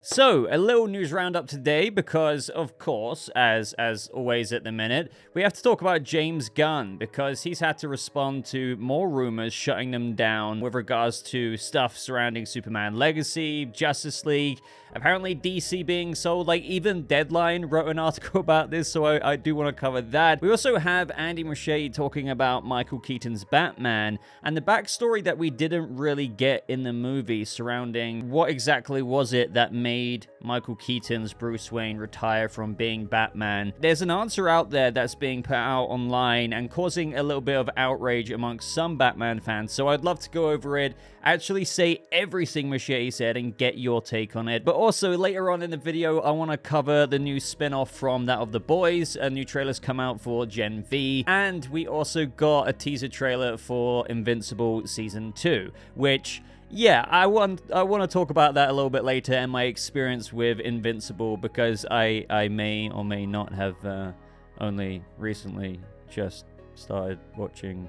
So, a little news roundup today because, of course, as always at the minute, we have to talk about James Gunn because he's had to respond to more rumors shutting them down with regards to stuff surrounding Superman Legacy, Justice League, apparently DC being sold. Like, even Deadline wrote an article about this, so I do want to cover that. We also have Andy Muschietti talking about Michael Keaton's Batman and the backstory that we didn't really get in the movie surrounding what exactly was it that made Michael Keaton's Bruce Wayne retire from being Batman. There's an answer out there that's being put out online and causing a little bit of outrage amongst some Batman fans, so I'd love to go over it, actually say everything Muschietti said and get your take on it. But also later on in the video, I want to cover the new spin-off from that of The Boys. A new trailer's come out for Gen V, and we also got a teaser trailer for Invincible Season 2, which... yeah, I want to talk about that a little bit later and my experience with Invincible because I may or may not have only recently just started watching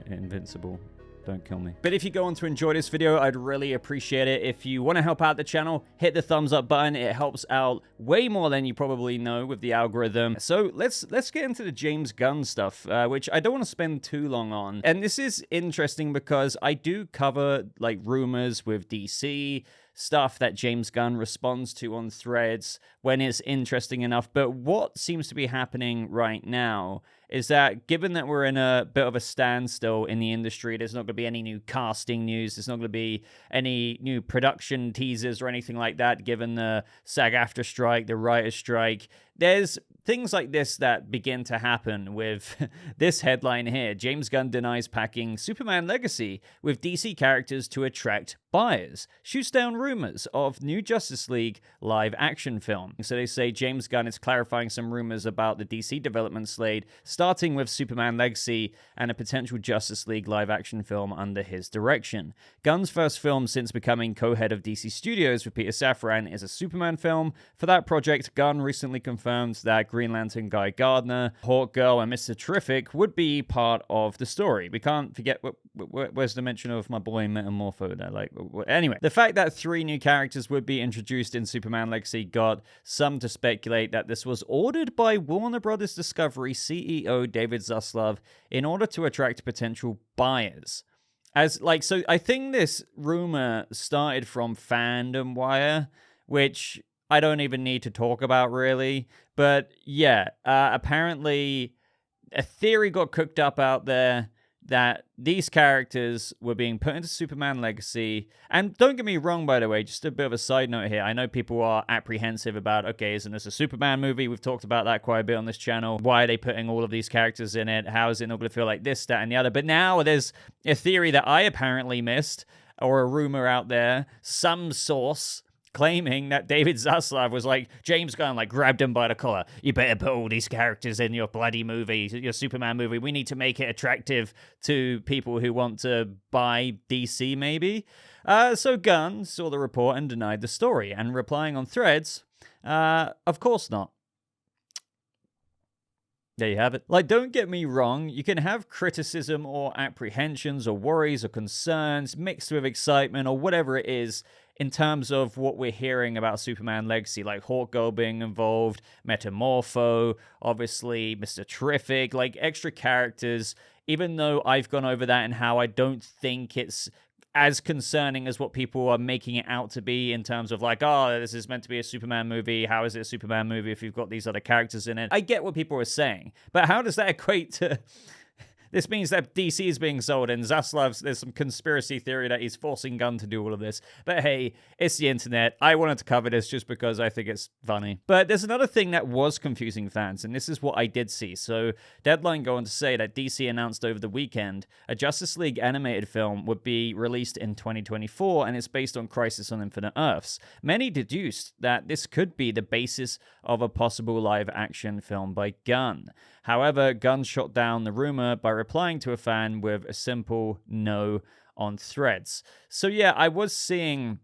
Invincible. Don't kill me. But if you go on to enjoy this video, I'd really appreciate it. If you want to help out the channel, hit the thumbs up button. It helps out way more than you probably know with the algorithm. So let's get into the James Gunn stuff, which I don't want to spend too long on. And this is interesting because I do cover like rumors with DC, stuff that James Gunn responds to on threads when it's interesting enough. But what seems to be happening right now is that given that we're in a bit of a standstill in the industry, there's not going to be any new casting news, there's not going to be any new production teasers or anything like that, given the SAG-AFTRA strike, the writer's strike. There's things like this that begin to happen with this headline here. James Gunn denies packing Superman Legacy with DC characters to attract buyers. Shoots down rumors of new Justice League live action film. So they say James Gunn is clarifying some rumors about the DC development slate, starting with Superman Legacy and a potential Justice League live action film under his direction. Gunn's first film since becoming co-head of DC Studios with Peter Safran is a Superman film. For that project, Gunn recently confirmed that Green Lantern Guy Gardner, Hawkgirl, and Mr. Terrific would be part of the story. We can't forget where's the mention of my boy Metamorpho there. Like, anyway, the fact that 3 new characters would be introduced in Superman Legacy got some to speculate that this was ordered by Warner Brothers Discovery CEO David Zaslav in order to attract potential buyers. So I think this rumor started from Fandom Wire, which I don't even need to talk about really. But yeah, apparently a theory got cooked up out there that these characters were being put into Superman Legacy. And don't get me wrong, by the way, just a bit of a side note here. I know people are apprehensive about, okay, isn't this a Superman movie? We've talked about that quite a bit on this channel. Why are they putting all of these characters in it? How is it not going to feel like this, that, and the other? But now there's a theory that I apparently missed, or a rumor out there, some source claiming that David Zaslav was like, James Gunn, like, grabbed him by the collar. You better put all these characters in your bloody movie, your Superman movie. We need to make it attractive to people who want to buy DC, maybe. So Gunn saw the report and denied the story, and replying on threads, of course not. There you have it. Like, don't get me wrong, you can have criticism or apprehensions or worries or concerns mixed with excitement or whatever it is in terms of what we're hearing about Superman Legacy, like Hawkgirl being involved, Metamorpho, obviously Mr. Terrific, like extra characters, even though I've gone over that and how I don't think it's as concerning as what people are making it out to be in terms of like, oh, this is meant to be a Superman movie. How is it a Superman movie if you've got these other characters in it? I get what people are saying, but how does that equate to... This means that DC is being sold, and Zaslav's, there's some conspiracy theory that he's forcing Gunn to do all of this. But hey, it's the internet. I wanted to cover this just because I think it's funny. But there's another thing that was confusing fans, and this is what I did see. So Deadline go on to say that DC announced over the weekend a Justice League animated film would be released in 2024, and it's based on Crisis on Infinite Earths. Many deduced that this could be the basis of a possible live-action film by Gunn. However, Gunn shot down the rumor by replying to a fan with a simple no on threads. So yeah, I was seeing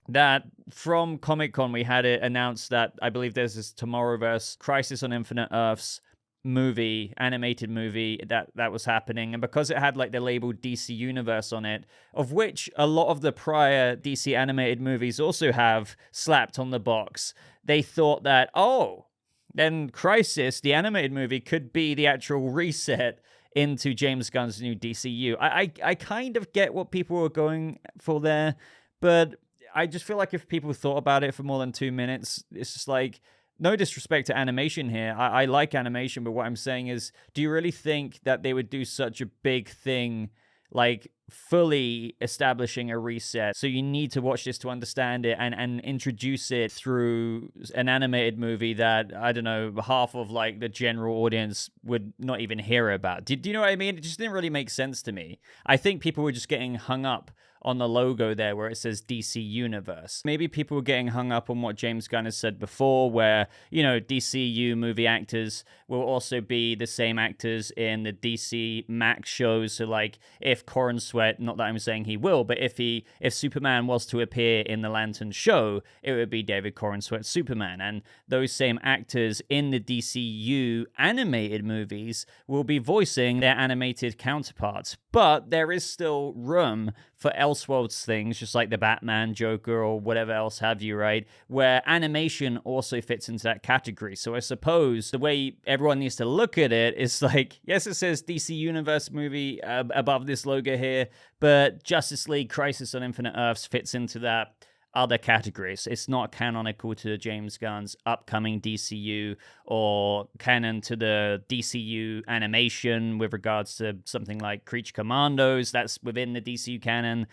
that from Comic-Con we had it announced that I believe there's this Tomorrowverse Crisis on Infinite Earths animated movie that was happening, and because it had like the label DC Universe on it, of which a lot of the prior DC animated movies also have slapped on the box, they thought that, oh, then Crisis, the animated movie, could be the actual reset into James Gunn's new DCU. I kind of get what people were going for there, but I just feel like if people thought about it for more than 2 minutes, it's just like, no disrespect to animation here. I like animation, but what I'm saying is, do you really think that they would do such a big thing, like fully establishing a reset? So you need to watch this to understand it, and introduce it through an animated movie that, I don't know, half of like the general audience would not even hear about. Do you know what I mean? It just didn't really make sense to me. I think people were just getting hung up on the logo there where it says DC Universe. Maybe people were getting hung up on what James Gunn has said before, where, you know, DCU movie actors will also be the same actors in the DC Max shows. So like, if Corenswet, not that I'm saying he will, but if Superman was to appear in the Lantern show, it would be David Corenswet Superman. And those same actors in the DCU animated movies will be voicing their animated counterparts. But there is still room for Elseworlds things, just like the Batman, Joker, or whatever else have you, right? Where animation also fits into that category. So I suppose the way everyone needs to look at it is like, yes, it says DC Universe movie above this logo here, but Justice League Crisis on Infinite Earths fits into that other categories. It's not canonical to James Gunn's upcoming DCU, or canon to the DCU animation with regards to something like Creature Commandos. That's within the DCU canon.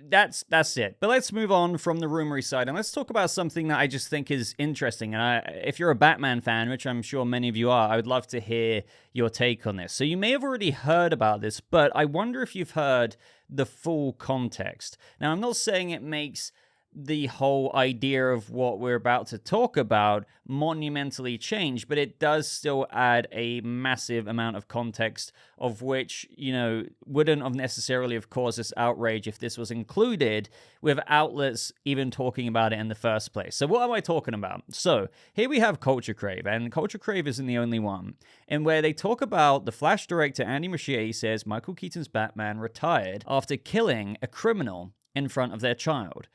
That's it. But let's move on from the rumory side, and let's talk about something that I just think is interesting. And if you're a Batman fan, which I'm sure many of you are, I would love to hear your take on this. So you may have already heard about this, but I wonder if you've heard the full context. Now, I'm not saying it makes the whole idea of what we're about to talk about monumentally change, but it does still add a massive amount of context, of which, you know, wouldn't have necessarily have caused this outrage if this was included, with outlets even talking about it in the first place. So what am I talking about? So here we have Culture Crave, and Culture Crave isn't the only one, and where they talk about the Flash director Andy Muschietti says Michael Keaton's Batman retired after killing a criminal in front of their child.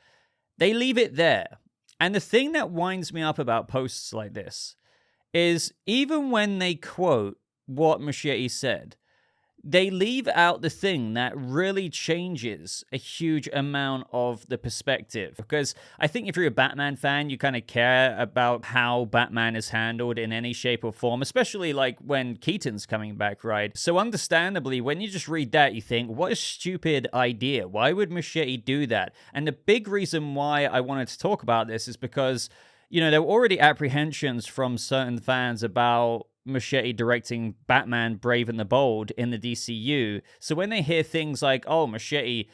They leave it there. And the thing that winds me up about posts like this is, even when they quote what Muschietti said, they leave out the thing that really changes a huge amount of the perspective. Because I think if you're a Batman fan, you kind of care about how Batman is handled in any shape or form, especially like when Keaton's coming back, right? So understandably, when you just read that, you think, what a stupid idea. Why would Muschietti do that? And the big reason why I wanted to talk about this is because, you know, there were already apprehensions from certain fans about Muschietti directing Batman Brave and the Bold in the DCU. So when they hear things like, oh, Muschietti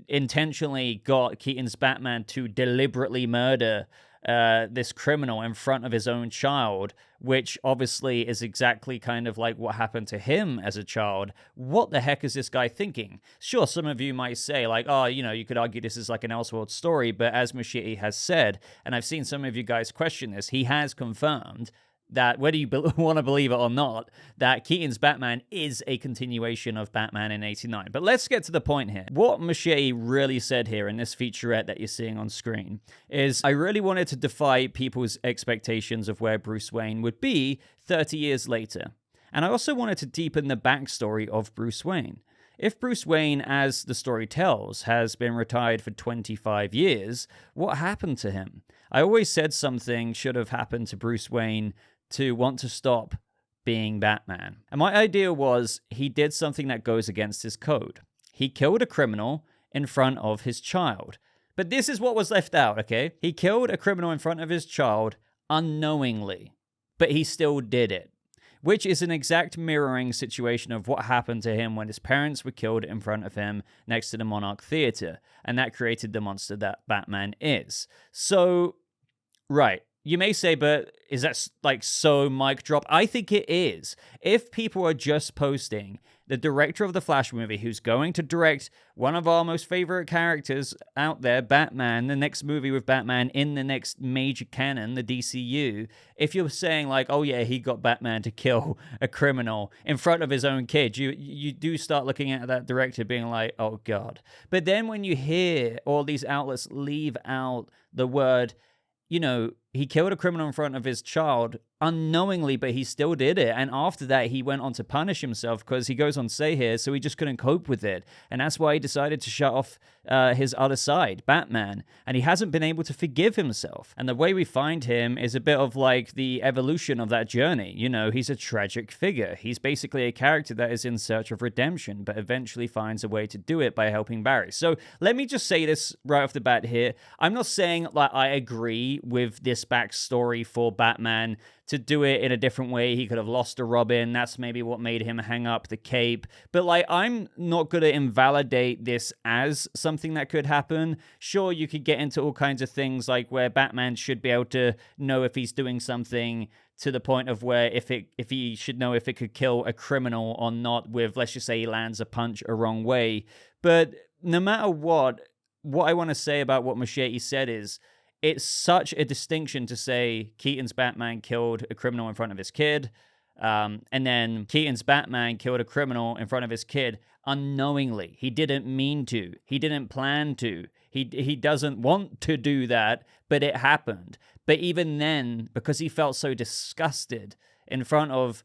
intentionally got Keaton's Batman to deliberately murder this criminal in front of his own child, which obviously is exactly kind of like what happened to him as a child. What the heck is this guy thinking? Sure, some of you might say like, oh, you know, you could argue this is like an Elseworlds story, but as Muschietti has said, and I've seen some of you guys question this, he has confirmed that, whether you want to believe it or not, that Keaton's Batman is a continuation of Batman in '89. But let's get to the point here. What Muschietti really said here in this featurette that you're seeing on screen is, I really wanted to defy people's expectations of where Bruce Wayne would be 30 years later. And I also wanted to deepen the backstory of Bruce Wayne. If Bruce Wayne, as the story tells, has been retired for 25 years, what happened to him? I always said something should have happened to Bruce Wayne to want to stop being Batman. And my idea was, he did something that goes against his code. He killed a criminal in front of his child. But this is what was left out, okay? He killed a criminal in front of his child unknowingly, but he still did it, which is an exact mirroring situation of what happened to him when his parents were killed in front of him next to the Monarch Theater, and that created the monster that Batman is. So, right, you may say, but is that like so mic drop? I think it is. If people are just posting the director of the Flash movie, who's going to direct one of our most favorite characters out there, Batman, the next movie with Batman in the next major canon, the DCU, if you're saying like, oh yeah, he got Batman to kill a criminal in front of his own kid, you do start looking at that director being like, oh God. But then when you hear all these outlets leave out the word, you know, he killed a criminal in front of his child unknowingly, but he still did it. And after that, he went on to punish himself because he goes on to say here, so he just couldn't cope with it. And that's why he decided to shut off his other side, Batman. And he hasn't been able to forgive himself. And the way we find him is a bit of like the evolution of that journey. You know, he's a tragic figure. He's basically a character that is in search of redemption, but eventually finds a way to do it by helping Barry. So let me just say this right off the bat here. I'm not saying like I agree with this backstory for Batman to do it in a different way. He could have lost a Robin. That's maybe what made him hang up the cape. But like, I'm not going to invalidate this as something that could happen. Sure, you could get into all kinds of things like where Batman should be able to know if he's doing something to the point of where if he should know if it could kill a criminal or not with, let's just say he lands a punch a wrong way. But no matter what I want to say about what Muschietti said is, it's such a distinction to say Keaton's Batman killed a criminal in front of his kid, and then Keaton's Batman killed a criminal in front of his kid unknowingly. He didn't mean to. He didn't plan to. He doesn't want to do that, but it happened. But even then, because he felt so disgusted in front of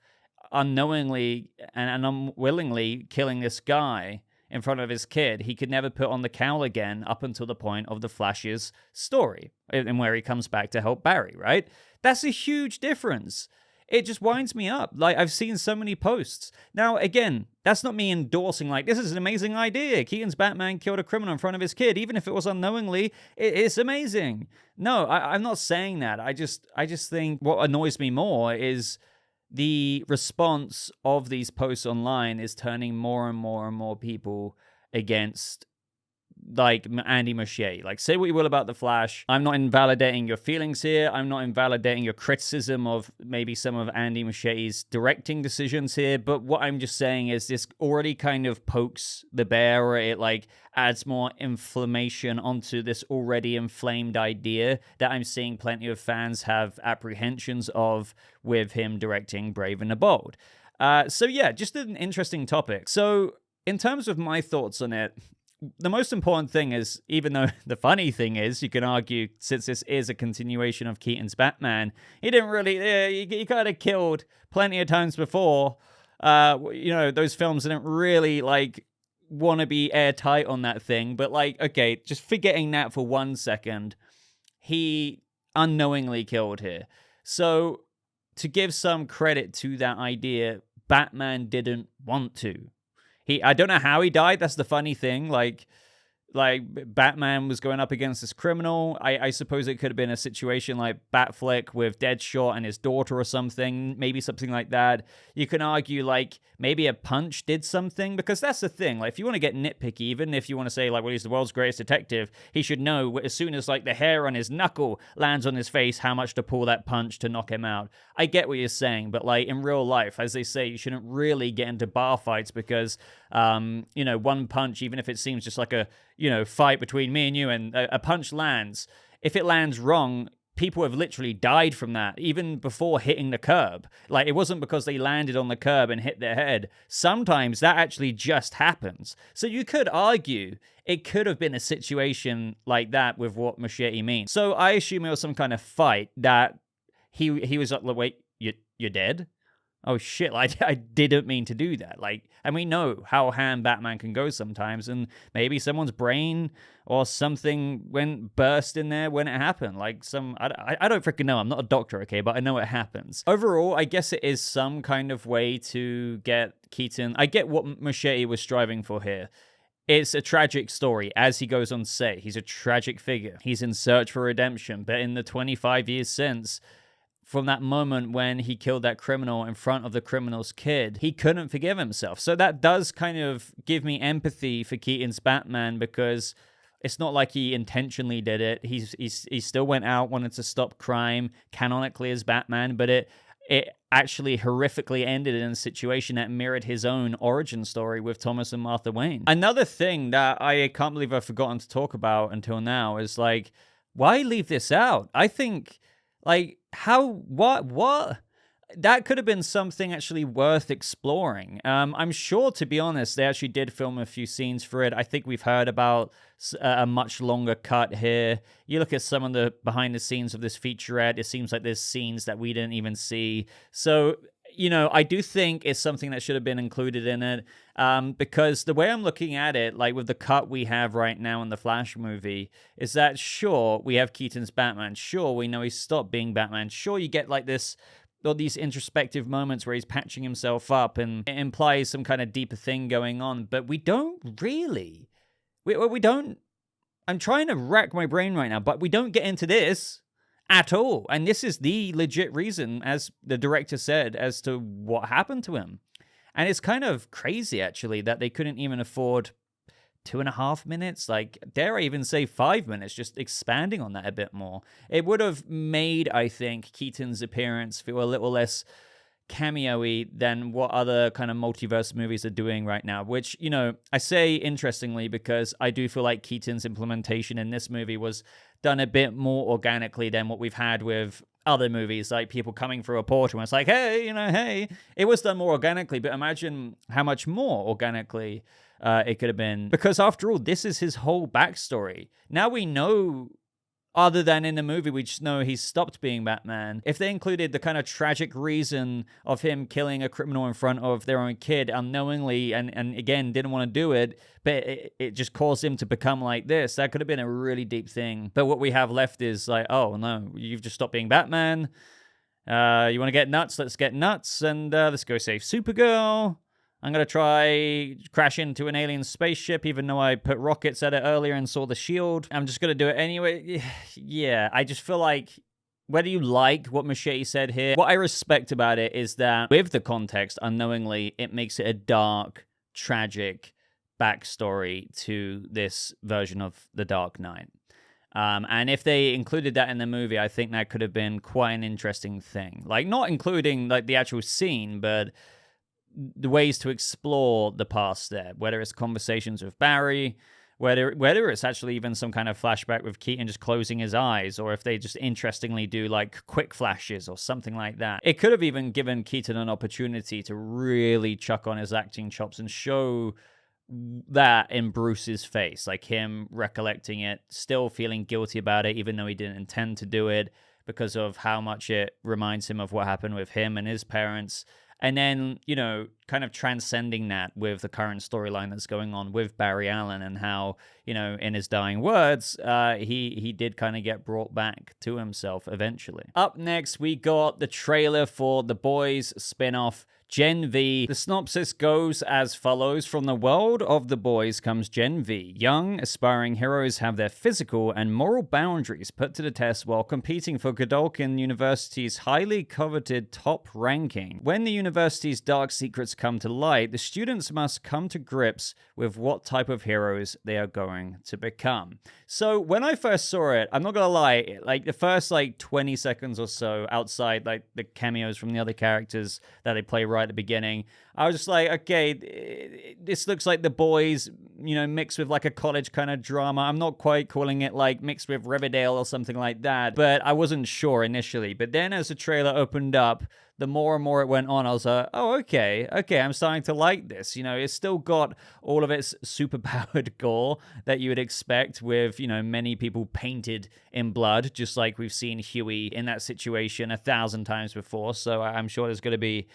unknowingly and unwillingly killing this guy in front of his kid, he could never put on the cowl again up until the point of the Flash's story and where he comes back to help Barry, right? That's a huge difference. It just winds me up. Like, I've seen so many posts. Now, again, that's not me endorsing, like, this is an amazing idea. Keaton's Batman killed a criminal in front of his kid. Even if it was unknowingly, it's amazing. No, I'm not saying that. I just think what annoys me more is the response of these posts online is turning more and more and more people against, like, Andy Muschietti. Like, say what you will about The Flash. I'm not invalidating your feelings here. I'm not invalidating your criticism of maybe some of Andy Muschietti's directing decisions here. But what I'm just saying is this already kind of pokes the bear, or it, like, adds more inflammation onto this already inflamed idea that I'm seeing plenty of fans have apprehensions of with him directing Brave and the Bold. So yeah, just an interesting topic. So in terms of my thoughts on it, the most important thing is, even though the funny thing is, you can argue, since this is a continuation of Keaton's Batman, he didn't really, he kind of killed plenty of times before. You know, those films didn't really, like, want to be airtight on that thing. But, like, okay, just forgetting that for 1 second, he unknowingly killed here. So, to give some credit to that idea, Batman didn't want to. I don't know how he died. That's the funny thing. Like Batman was going up against this criminal. I suppose it could have been a situation like Batfleck with Deadshot and his daughter or something. Maybe something like that. You can argue, like, maybe a punch did something, because that's the thing. Like, if you want to get nitpicky, even if you want to say, like, well, he's the world's greatest detective, he should know as soon as, like, the hair on his knuckle lands on his face how much to pull that punch to knock him out. I get what you're saying, but, like, in real life, as they say, you shouldn't really get into bar fights because, you know, one punch, even if it seems just like a, you know, fight between me and you, and a punch lands. If it lands wrong, people have literally died from that, even before hitting the curb. Like, it wasn't because they landed on the curb and hit their head. Sometimes that actually just happens. So you could argue it could have been a situation like that with what Muschietti means. So I assume it was some kind of fight that he was like, wait, you're dead? Oh shit, I didn't mean to do that. Like, and we know how ham Batman can go sometimes, and maybe someone's brain or something went burst in there when it happened. Like, I don't freaking know. I'm not a doctor, okay, but I know it happens. Overall, I guess it is some kind of way to get Keaton. I get what Muschietti was striving for here. It's a tragic story, as he goes on to say. He's a tragic figure. He's in search for redemption, but in the 25 years since, from that moment when he killed that criminal in front of the criminal's kid, he couldn't forgive himself. So that does kind of give me empathy for Keaton's Batman, because It's not like he intentionally did it. He still went out, wanted to stop crime canonically as Batman, but it actually horrifically ended in a situation that mirrored his own origin story with Thomas and Martha Wayne. Another thing that I can't believe I've forgotten to talk about until now is like, why leave this out? I think, like, what? That could have been something actually worth exploring. I'm sure, to be honest, they actually did film a few scenes for it. I think we've heard about a much longer cut here. You look at some of the behind the scenes of this featurette, it seems like there's scenes that we didn't even see. So, you know, I do think it's something that should have been included in it, because the way I'm looking at it, like with the cut we have right now in the Flash movie, is that sure, we have Keaton's Batman. Sure, we know he stopped being Batman. Sure, you get like this, all these introspective moments where he's patching himself up and it implies some kind of deeper thing going on, but we don't really. We don't. I'm trying to rack my brain right now, but we don't get into this at all. And this is the legit reason, as the director said, as to what happened to him. And it's kind of crazy, actually, that they couldn't even afford 2.5 minutes, like, dare I even say 5 minutes, just expanding on that a bit more. It would have made, I think, Keaton's appearance feel a little less cameo-y than what other kind of multiverse movies are doing right now, which, you know, I say interestingly because I do feel like Keaton's implementation in this movie was done a bit more organically than what we've had with other movies, like people coming through a portal and it's like, hey, you know, hey. It was done more organically, but imagine how much more organically it could have been. Because after all, this is his whole backstory. Now we know, other than in the movie, we just know he's stopped being Batman. If they included the kind of tragic reason of him killing a criminal in front of their own kid unknowingly, and again, didn't want to do it, but it just caused him to become like this, that could have been a really deep thing. But what we have left is like, oh, no, you've just stopped being Batman. You want to get nuts? Let's get nuts, and let's go save Supergirl. I'm going to try crash into an alien spaceship, even though I put rockets at it earlier and saw the shield. I'm just going to do it anyway. Yeah, I just feel like, whether you like what Muschietti said here, what I respect about it is that with the context, unknowingly, it makes it a dark, tragic backstory to this version of The Dark Knight. And if they included that in the movie, I think that could have been quite an interesting thing. Like, not including like the actual scene, but the ways to explore the past there, whether it's conversations with Barry, whether it's actually even some kind of flashback with Keaton just closing his eyes, or if they just interestingly do like quick flashes or something like that. It could have even given Keaton an opportunity to really chuck on his acting chops and show that in Bruce's face, like him recollecting it, still feeling guilty about it, even though he didn't intend to do it, because of how much it reminds him of what happened with him and his parents. And then, you know, kind of transcending that with the current storyline that's going on with Barry Allen, and how, you know, in his dying words, he did kind of get brought back to himself eventually. Up next, we got the trailer for The Boys spinoff, Gen V. The synopsis goes as follows. From the world of The Boys comes Gen V. Young, aspiring heroes have their physical and moral boundaries put to the test while competing for Godolphin University's highly coveted top ranking. When the university's dark secrets come to light, the students must come to grips with what type of heroes they are going to become. So when I first saw it, I'm not gonna lie, like the first like 20 seconds or so, outside like the cameos from the other characters that they play right at the beginning, I was just like, okay, this looks like The Boys, you know, mixed with like a college kind of drama. I'm not quite calling it like mixed with Riverdale or something like that, but I wasn't sure initially. But then as the trailer opened up, the more and more it went on, I was like, oh, okay, I'm starting to like this. You know, it's still got all of its superpowered gore that you would expect with, you know, many people painted in blood, just like we've seen Huey in that situation 1,000 times before. So I'm sure there's going to be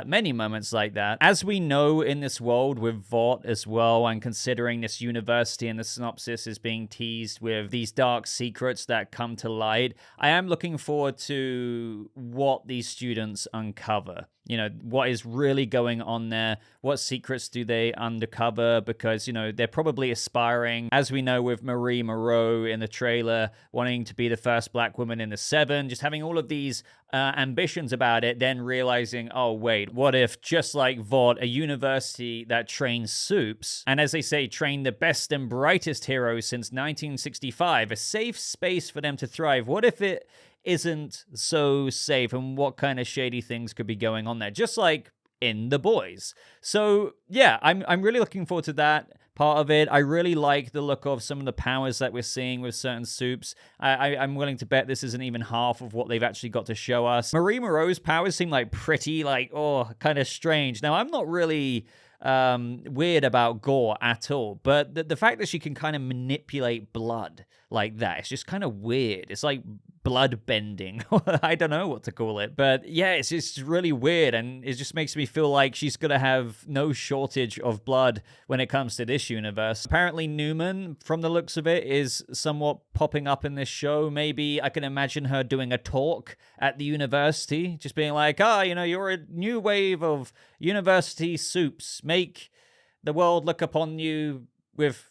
many moments like that. As we know in this world with Vought as well, and considering this university and the synopsis is being teased with these dark secrets that come to light, I am looking forward to what these students uncover You know, what is really going on there? What secrets do they uncover? Because, you know, they're probably aspiring, as we know with Marie Moreau in the trailer, wanting to be the first black woman in the Seven, just having all of these ambitions about it, then realizing, oh, wait, what if, just like Vought, a university that trains supes, and as they say, train the best and brightest heroes since 1965, a safe space for them to thrive, what if it isn't so safe, and what kind of shady things could be going on there, just like in The Boys? So yeah, I'm really looking forward to that part of it. I really like the look of some of the powers that we're seeing with certain supes. I'm willing to bet this isn't even half of what they've actually got to show us. Marie Moreau's powers seem like pretty, like, oh, kind of strange. Now, I'm not really weird about gore at all, but the fact that she can kind of manipulate blood like that, it's just kind of weird. It's like blood bending. I don't know what to call it, but yeah, it's just really weird, and it just makes me feel like she's gonna have no shortage of blood when it comes to this universe. Apparently Newman, from the looks of it, is somewhat popping up in this show. Maybe I can imagine her doing a talk at the university, just being like, you know, you're a new wave of university supes. Make the world look upon you with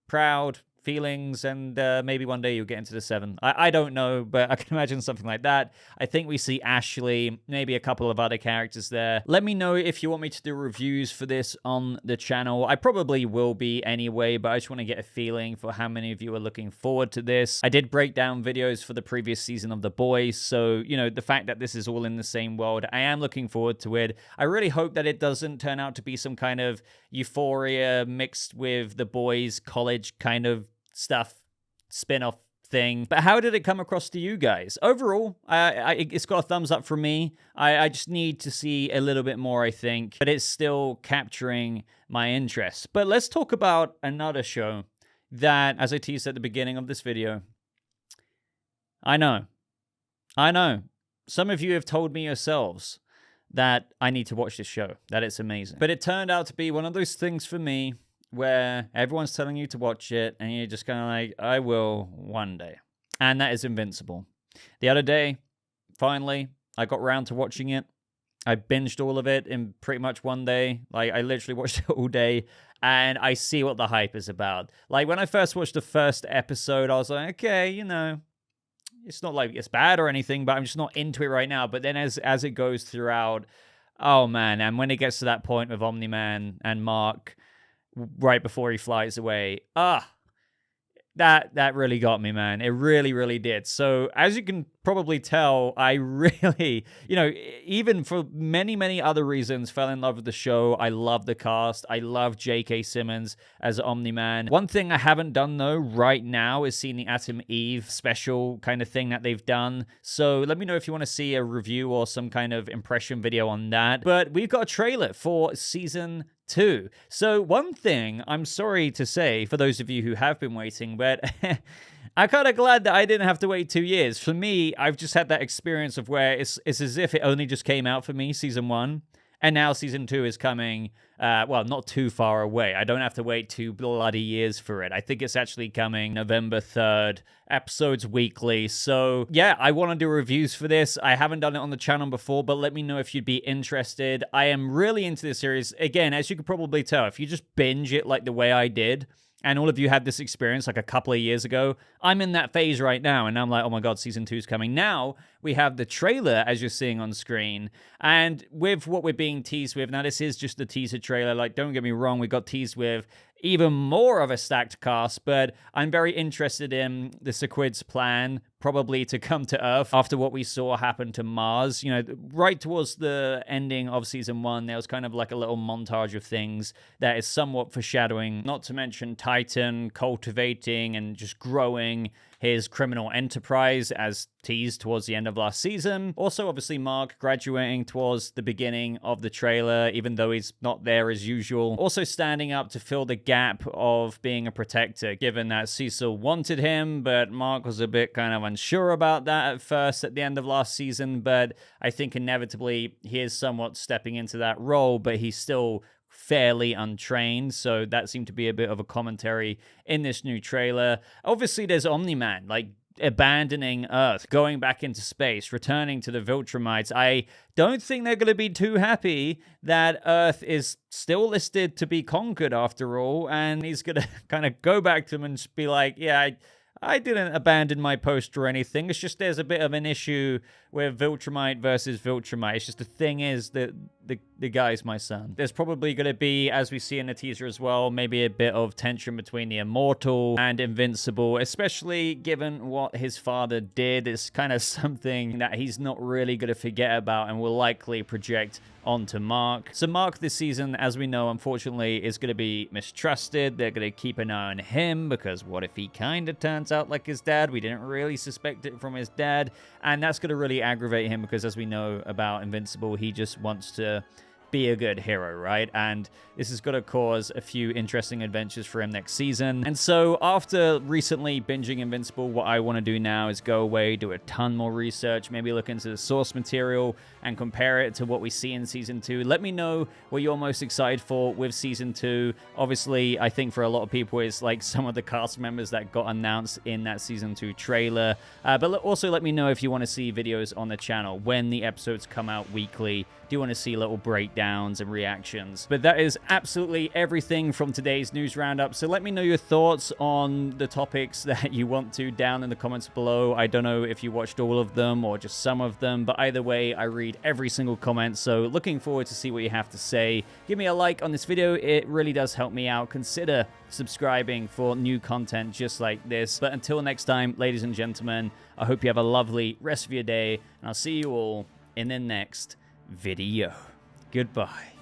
proud feelings, and maybe one day you'll get into the Seven. I don't know, but I can imagine something like that. I think we see Ashley, maybe a couple of other characters there. Let me know if you want me to do reviews for this on the channel. I probably will be anyway, but I just want to get a feeling for how many of you are looking forward to this. I did break down videos for the previous season of The Boys, so, you know, the fact that this is all in the same world, I am looking forward to it. I really hope that it doesn't turn out to be some kind of Euphoria mixed with The Boys college kind of stuff, spin-off thing. But how did it come across to you guys? Overall, it's got a thumbs up from me. I just need to see a little bit more, I think, but it's still capturing my interest. But let's talk about another show that, as I teased at the beginning of this video, I know, some of you have told me yourselves that I need to watch this show, that it's amazing. But it turned out to be one of those things for me where everyone's telling you to watch it, and you're just kind of like, I will one day. And that is Invincible. The other day, finally, I got around to watching it. I binged all of it in pretty much one day. Like, I literally watched it all day, and I see what the hype is about. Like, when I first watched the first episode, I was like, okay, you know, it's not like it's bad or anything, but I'm just not into it right now. But then as it goes throughout, oh man, and when it gets to that point with Omni-Man and Mark, right before he flies away, that really got me, man. It really, really did. So as you can probably tell, I really, you know, even for many, many other reasons, fell in love with the show. I love the cast. I love J.K. Simmons as Omni-Man. One thing I haven't done, though, right now is seeing the Atom Eve special kind of thing that they've done. So let me know if you want to see a review or some kind of impression video on that. But we've got a trailer for Season 2. So one thing I'm sorry to say for those of you who have been waiting, but I'm kind of glad that I didn't have to wait 2 years. For me, I've just had that experience of where it's as if it only just came out for me, Season 1, and now Season 2 is coming, well, not too far away. I don't have to wait 2 bloody years for it. I think it's actually coming November 3rd, episodes weekly. So yeah, I want to do reviews for this. I haven't done it on the channel before, but let me know if you'd be interested. I am really into this series. Again, as you could probably tell, if you just binge it like the way I did, and all of you had this experience like a couple of years ago, I'm in that phase right now, and I'm like, oh my god, Season 2 is coming. Now, we have the trailer, as you're seeing on screen, and with what we're being teased with, now this is just the teaser trailer, like, don't get me wrong, we got teased with even more of a stacked cast, but I'm very interested in the Sequid's plan, probably to come to Earth after what we saw happen to Mars. You know, right towards the ending of Season 1, there was kind of like a little montage of things that is somewhat foreshadowing, not to mention Titan cultivating and just growing his criminal enterprise as teased towards the end of last season. Also, obviously, Mark graduating towards the beginning of the trailer, even though he's not there as usual. Also standing up to fill the gap of being a protector, given that Cecil wanted him, but Mark was a bit kind of unsure about that at first at the end of last season, but I think inevitably he is somewhat stepping into that role, but he's still fairly untrained, so that seemed to be a bit of a commentary in this new trailer. Obviously, there's Omni-Man. Like, abandoning Earth, going back into space, returning to the Viltrumites. I don't think they're going to be too happy that Earth is still listed to be conquered after all, and he's going to kind of go back to them and just be like, yeah, I didn't abandon my post or anything. It's just there's a bit of an issue with Viltrumite versus Viltrumite. It's just the thing is that the guy's my son. There's probably going to be, as we see in the teaser as well, maybe a bit of tension between the Immortal and Invincible, especially given what his father did. It's kind of something that he's not really going to forget about and will likely project onto Mark. So Mark this season, as we know, unfortunately, is going to be mistrusted. They're going to keep an eye on him because what if he kind of turns out like his dad? We didn't really suspect it from his dad. And that's going to really aggravate him because as we know about Invincible, he just wants to be a good hero, right? And this is going to cause a few interesting adventures for him next season. And so after recently binging Invincible, what I want to do now is go away, do a ton more research, maybe look into the source material and compare it to what we see in Season 2. Let me know what you're most excited for with Season 2. Obviously, I think for a lot of people, it's like some of the cast members that got announced in that Season 2 trailer. But also let me know if you want to see videos on the channel when the episodes come out weekly. Do you want to see little breakdowns and reactions? But that is absolutely everything from today's news roundup. So let me know your thoughts on the topics that you want to down in the comments below. I don't know if you watched all of them or just some of them, but either way, I read every single comment. So looking forward to see what you have to say. Give me a like on this video. It really does help me out. Consider subscribing for new content just like this. But until next time, ladies and gentlemen, I hope you have a lovely rest of your day, and I'll see you all in the next video. Goodbye.